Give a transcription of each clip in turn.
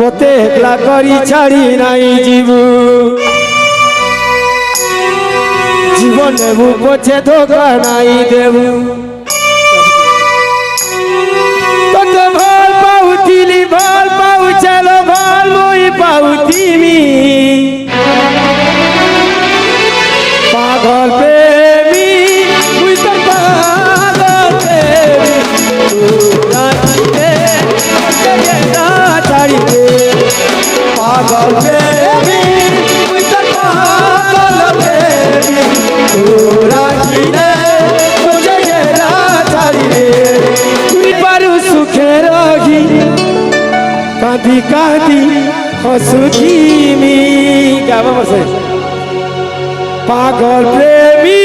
মতে একলা করি ছাড়ি নাই জীবন নেবু পছে ধোকা নাই দেবু তোতে ভাল পাউথিলি ভাল পাউ চলো ভাল মই পাউথিমি পাগল প্রেমী মুই তো পাগল প্রেমী পাগল প্রেমী মুই তো পাগল প্রেমী রাখিলে তুঝে গেলা ছাড়িলে তুই পারু সুখে রহি কাঁদি কাঁদি হসুথিমি গাবা বসে পাগল প্রেমী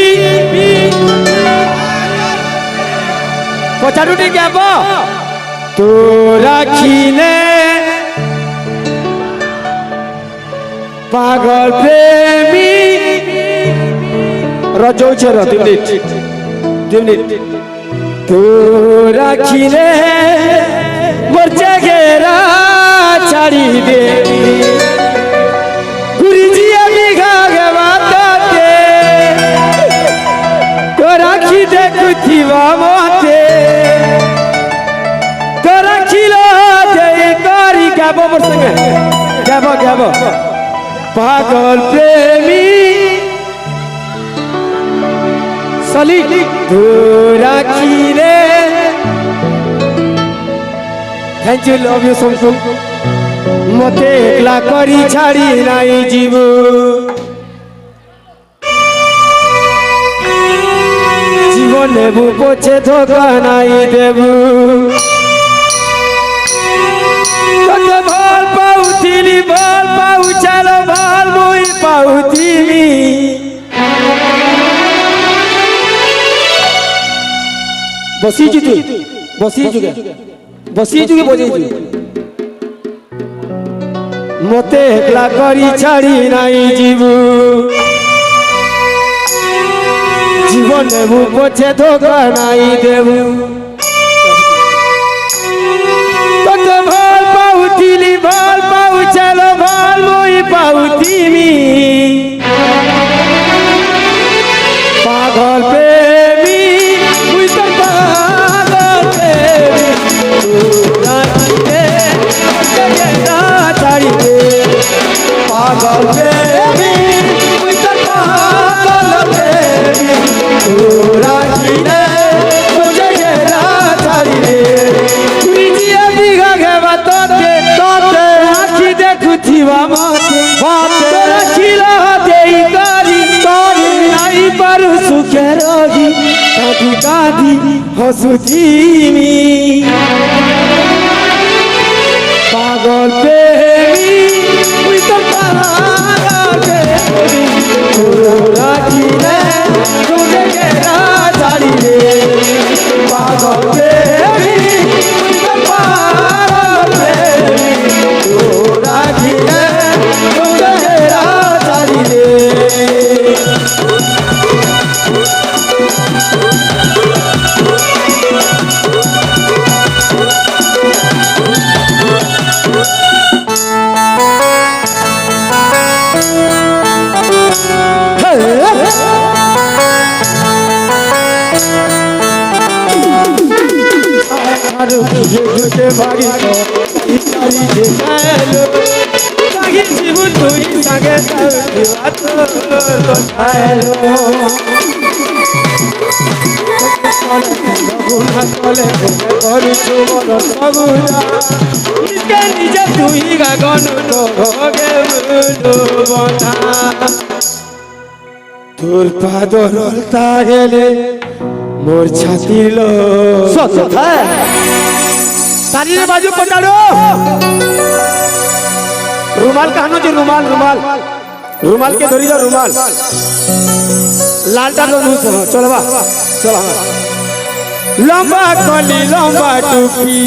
পচারুটি গাব তো রাখিলে পাগল প্রেমী রজৌছে র 2 মিনিট তো রাখিলে মোর জাগেরা ছাড়ি দে গুরুজি আমি গাগবাতে তো রাখি দেখুথিবা মতে তো রাখিল যে করি গাব মোর সঙ্গে গাব পাগল প্রেমী সলি তো রাখিলে থ্যাংক ইউ লভ ইউ সমসুম মতে একলা করি ছাড়ি নাই জীবন নেবু পছে ধোকা নাই দেবু তোতে ভাল পাউথিলি ভাল পাউ চলো ভাল মই পাউথিমি বসি যুগে বজেই মতে একলা করি ছাড়ি নাই জীবন নেবু পছে ধোকা নাই দেবু তোতে ভাল পাউথিলি ভাল পাউ চলো ভাল মই পাউথিমি পাগল প্রেমী মুই তো পাগল প্রেমী ছাড়িতে পাগল প্রেমী মুই তো পাগল প্রেমী রাখিলে তুঝে গেলা ছাড়িলে তুই জিয়া বিঘা ঘেবা তোতে আখি দেখুথিবা মতে রাখিল দেই করি নাই পারু সুখে রহি কাঁদি কাঁদি হসুথিমি পাগল প্রেমী মুই তো পাগল প্রেমী রাখিলে তুঝে গেলা ছাড়িলে পাগল প্রেমী মুই তো পাগল প্রেমী রাখিলে তুঝে গেলা ছাড়িলে জীবন তুই সাগে নিজে তুই গাগন তোর পাদর গেলে মোর ছাতিল তারিরে বাজু পটাড়ো रुमाल कहनो जे रुमाल के धरी रुमाल लालटा चलो लंबा कली लंबा टोपी